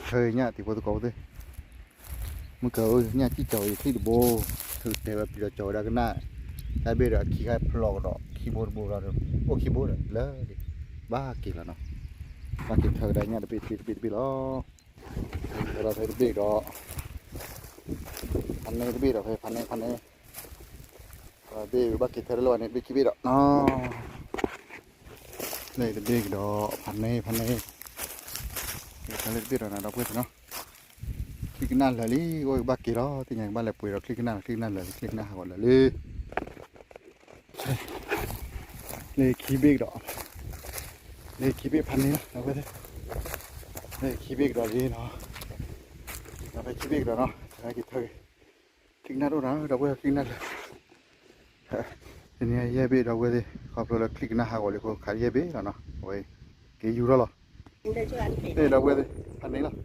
thời nhá thì tôi có thôiมื่อเกิดเนี่ยที่จอยที่ดูโบถือแต่แบบเราจอยได้กันน่ะแต่เบรขี้ใครพลอกดอกคีย์บอร์ดโบราณโอ้คีย์บอร์ดเลยดิบ้ากี่แล้วเนาะบ้ากี่เธอได้เนี่ยปิดล้อเราเธอเบรกดอกพันในเบรกดอกพันในเบรกบ้ากี่เธอได้ลอยเนี่ยเบรกกี่เบรกดอกเนาะเลยเบรกดอกพันในเธอเบรกดอกนะเราเพื่อนเนาะคลิกนั่นเลยโอ้ยบ้ากี่ล้อที่ไหนบ้านแหลมปุ๋ยเราคลิกนั่นเลยคลิกหน้าก่อนเลยเลยคีย์เบรกดอกเลยคีย์เบรกพันนี้นะเราไปเลยคีย์เบรกดอกนี้เนาะเราไปคีย์เบรกดอกเนาะใช้กี่เธอคลิกหน้าดูนะเราไปคลิกนั่นเลยทีนี้แย่เบรกเราไปดิขอบเราคลิกหน้าก่อนเลยก็ขายแย่เบรกแล้วเนาะโอ้ยกี่ยูโรหรอเนี่ยเราไปดิพันนี้ละ